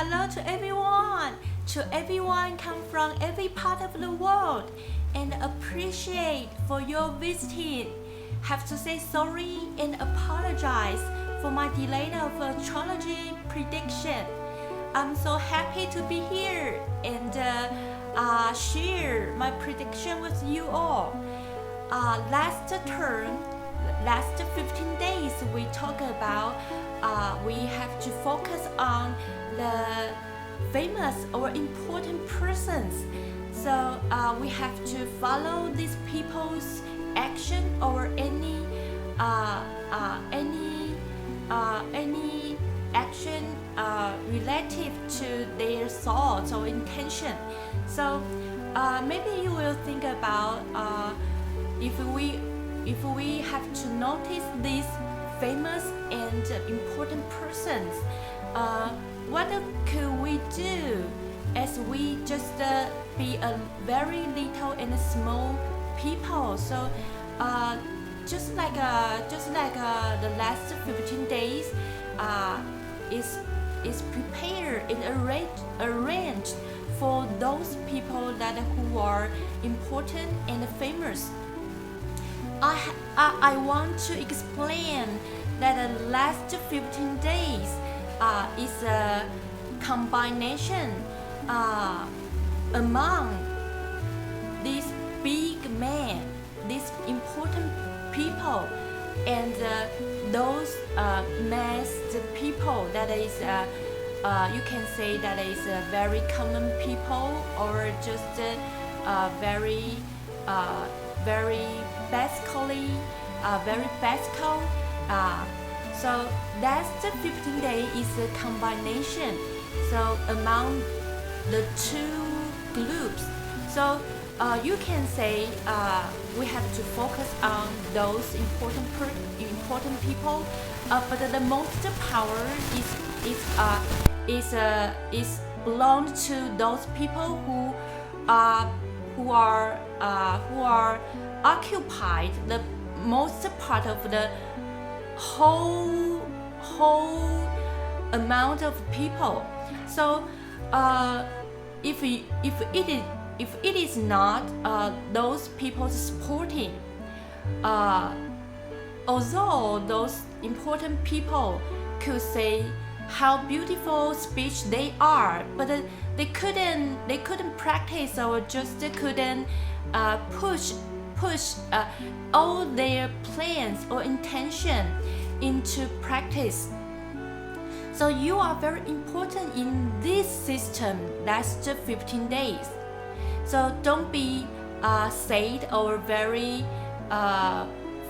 hello to everyone come from every part of the world and appreciate for your visiting. Have to say sorry and apologize for my delay of astrology prediction. I'm so happy to be here and share my prediction with you all. Last 15 days we talk about we have to focus on the famous or important persons. So we have to follow these people's action or any action relative to their thoughts or intention. So maybe you will think about if we have to notice these famous and important persons, what could we do as we just be a very little and small people? So just like the last 15 days is prepared and arranged for those people who are important and famous. I want to explain that the last 15 days is a combination among these big men, these important people, and those masked people that is you can say that is very common people or just very basically very basical. So that's the 15 day is a combination. So among the two groups, so you can say we have to focus on those important people, but the most power is belongs to those people who are occupied the most part of the whole amount of people. So if it is not those people supporting, although those important people could say how beautiful speech they are, but they couldn't practice or just couldn't push all their plans or intention into practice. So you are very important in this system. That's just 15 days. So don't be sad or very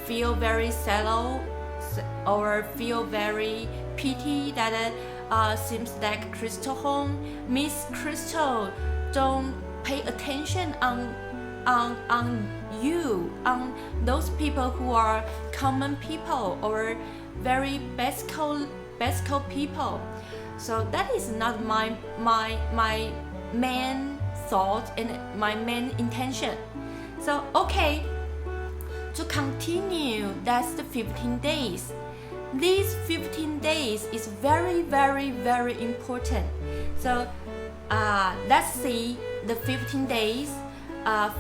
feel very sad or feel very pity that seems like Crystal home. Miss Crystal don't pay attention on you, on those people who are common people or very basic people. So that is not my main thought and my main intention. So okay, to continue, that's the 15 days. These 15 days is very important. So let's see the 15 days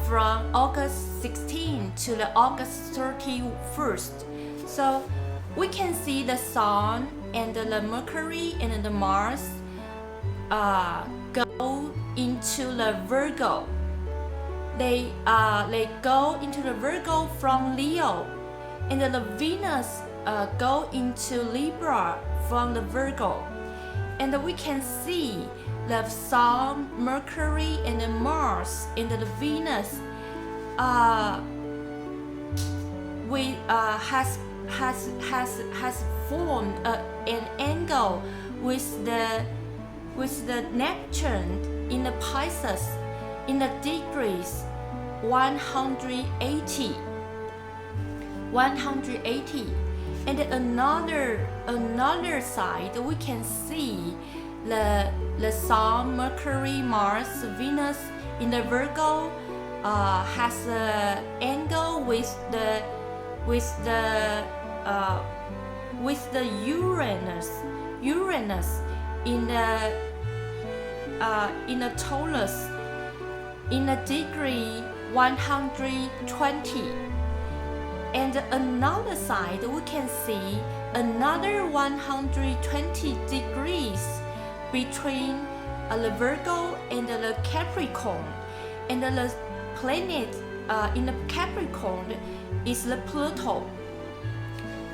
from August 16 to the August 31st. So we can see the Sun and the Mercury and the Mars go into the Virgo. They go into the Virgo from Leo, and the Venus go into Libra from the Virgo. And we can see the Sun, Mercury, and the Mars and the Venus has formed an angle with the Neptune in the Pisces in the degrees 180. And another side we can see the Sun, Mercury, Mars, Venus in the Virgo has an angle with the Uranus in the in a Taurus in a degree 120, and another side we can see another 120 degrees between the Virgo and the Capricorn, and the planet in the Capricorn is the Pluto.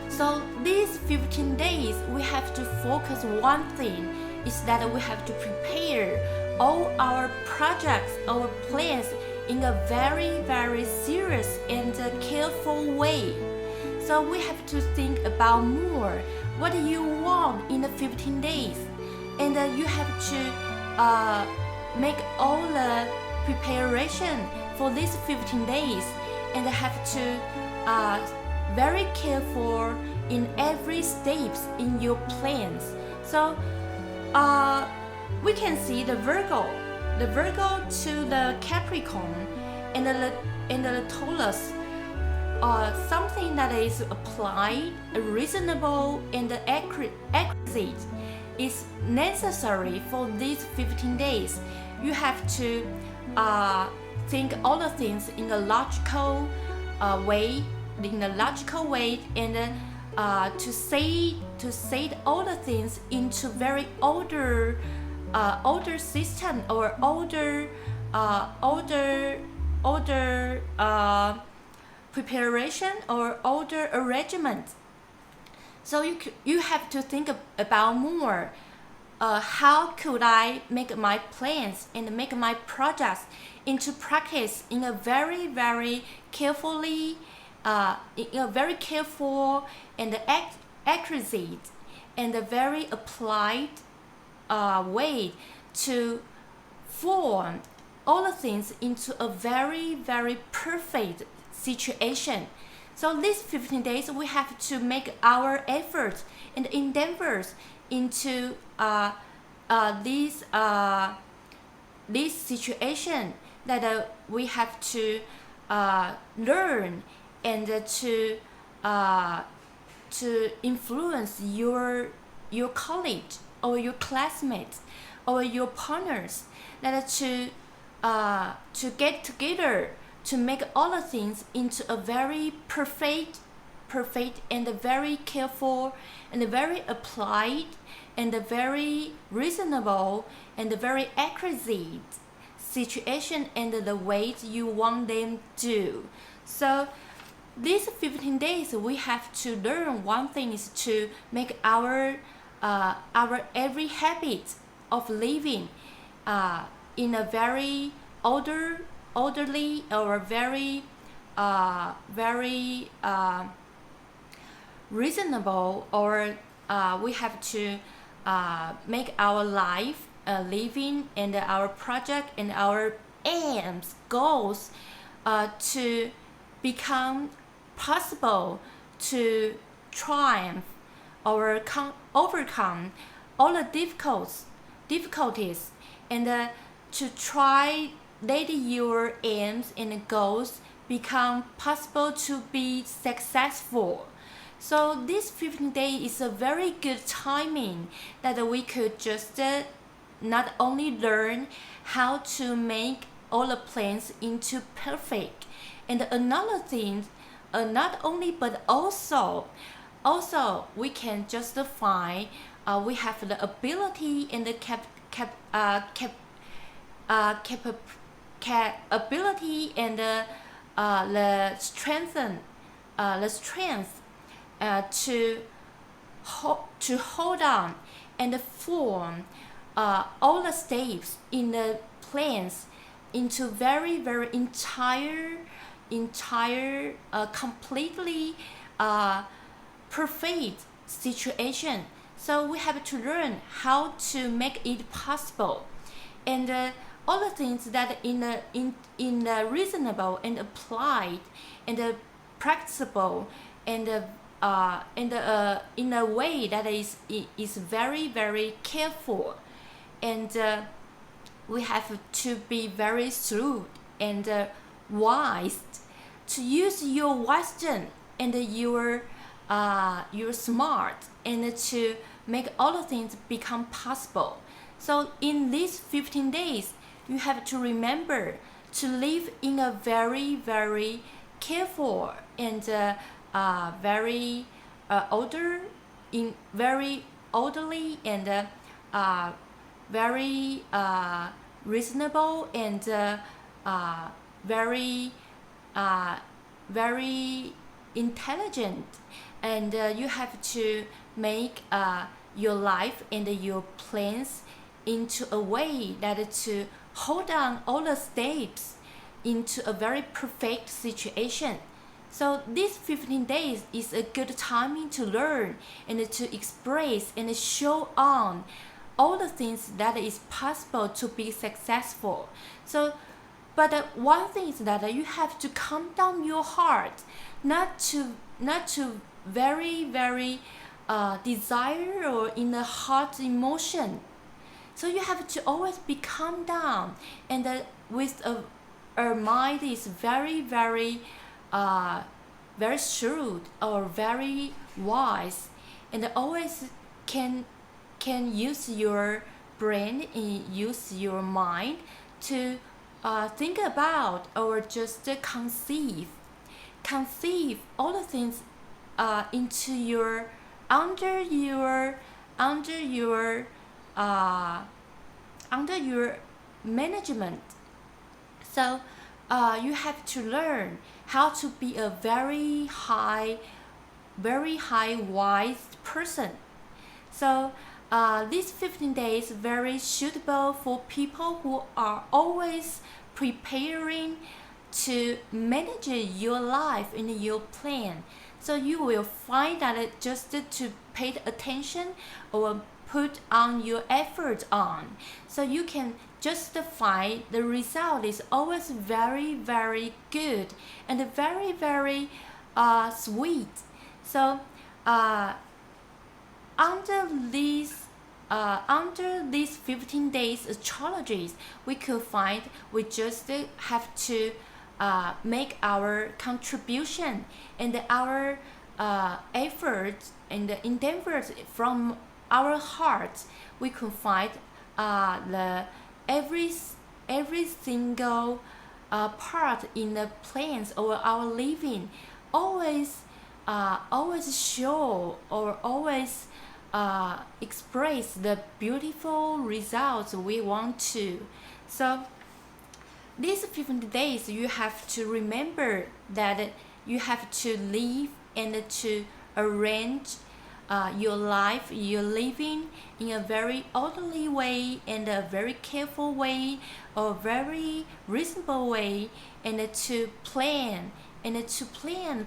So these 15 days we have to focus one thing, is that we have to prepare all our projects, our plans in a very, very serious and careful way. So we have to think about more what you want in the 15 days, and you have to make all the preparation for these 15 days, and have to very careful in every steps in your plans. So we can see the Virgo to the Capricorn and the Taurus, something that is applied, reasonable, and accurate is necessary for these 15 days. You have to think all the things in a logical way, and to say all the things into very order system, or order preparation, or order arrangement. So you have to think about more. How could I make my plans and make my projects into practice in a very, very carefully, in a very careful and accurate and a very applied way to form all the things into a very, very perfect situation. So these 15 days we have to make our efforts and endeavors into this situation, that we have to learn and to influence your colleague or your classmates or your partners, that to get together to make all the things into a very perfect and very careful and very applied and very reasonable and very accurate situation and the ways you want them to do. So these 15 days we have to learn one thing, is to make our every habit of living in a very orderly or very reasonable, or we have to make our life living and our project and our aims, goals to become possible, to triumph or overcome all the difficulties, and to try that your aims and goals become possible to be successful. So this 15 days is a very good timing that we could just not only learn how to make all the plans into perfect, and another thing, not only but also we can justify we have the ability and the ability and the strength to hold on and form all the steps in the plans into very, very entire completely perfect situation. So we have to learn how to make it possible, and all the things that in a reasonable and applied and practicable and in a way that is very, very careful, and we have to be very shrewd and wise, to use your wisdom and your smart, and to make all the things become possible. So in these 15 days, you have to remember to live in a very, very careful and very very orderly and very reasonable and very very intelligent, and you have to make your life and your plans into a way that to hold on all the steps into a very perfect situation. So these 15 days is a good timing to learn and to express and show on all the things that is possible to be successful. So, but one thing is that you have to calm down your heart, not to very desire or in a hot emotion. So you have to always be calm down, and with a mind is very very shrewd or very wise, and always can use your brain and use your mind to think about or just conceive all the things into your under your management. So you have to learn how to be a very high wise person. So these 15 days very suitable for people who are always preparing to manage your life and your plan. So you will find that just to pay attention or put on your effort on, so you can justify the result is always very good and very sweet. So under these 15 days astrologies, we could find we just have to make our contribution and our efforts and endeavors from our hearts. We could find the every single part in the plans or our living always show or always express the beautiful results we want to. So these 15 days you have to remember that you have to live and to arrange your life, your living in a very orderly way and a very careful way or very reasonable way, and to plan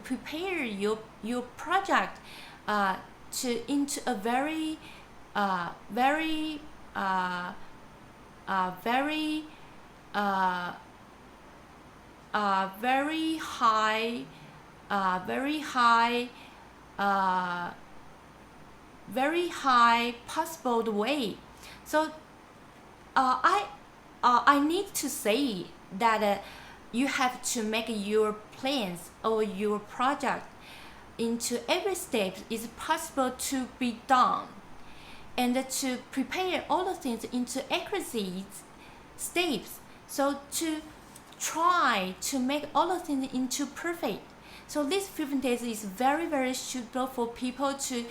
prepare your project into a very very very high possible way. So I need to say that you have to make your plans or your project into every step is possible to be done, and to prepare all the things into accuracy steps, so to try to make all the things into perfect. So these 15 days is very suitable for people to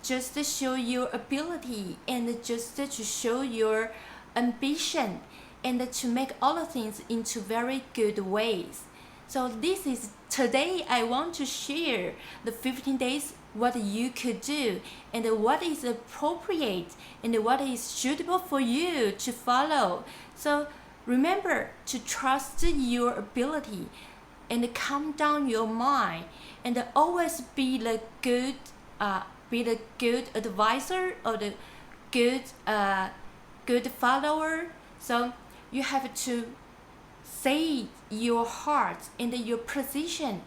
just show your ability and just to show your ambition and to make all the things into very good ways. So this is today I want to share the 15 days what you could do and what is appropriate and what is suitable for you to follow. So remember to trust your ability and calm down your mind, and always be the good advisor or the good follower. So you have to say your heart and your position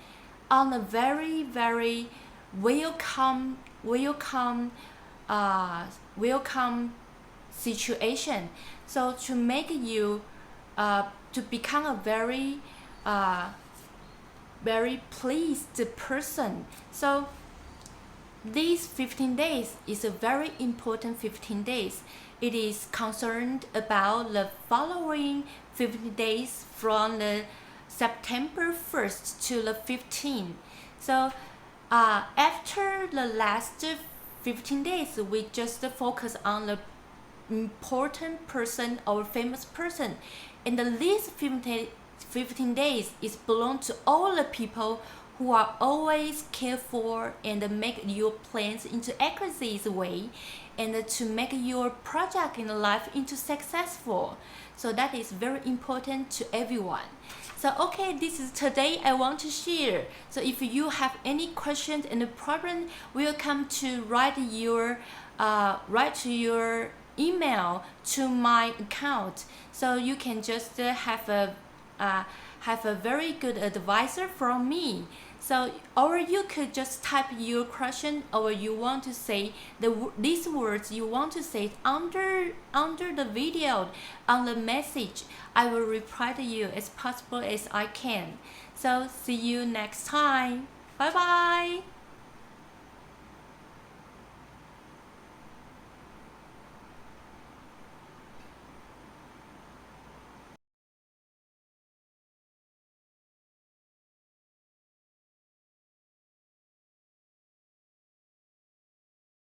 on a very welcome situation. So to make you to become a very pleased person. So these 15 days is a very important 15 days. It is concerned about the following 15 days from the September 1st to the 15th. So after the last 15 days, we just focus on the important person or famous person. And these 15 days is belong to all the people who are always care for and make your plans into accuracy way, and to make your project in life into successful. So that is very important to everyone. So okay, this is today I want to share. So if you have any questions and problem, welcome to write to your email to my account. So you can just have a very good advisor from me. So, or you could just type your question, or you want to say these words you want to say under the video, on the message. I will reply to you as possible as I can. So see you next time. Bye bye.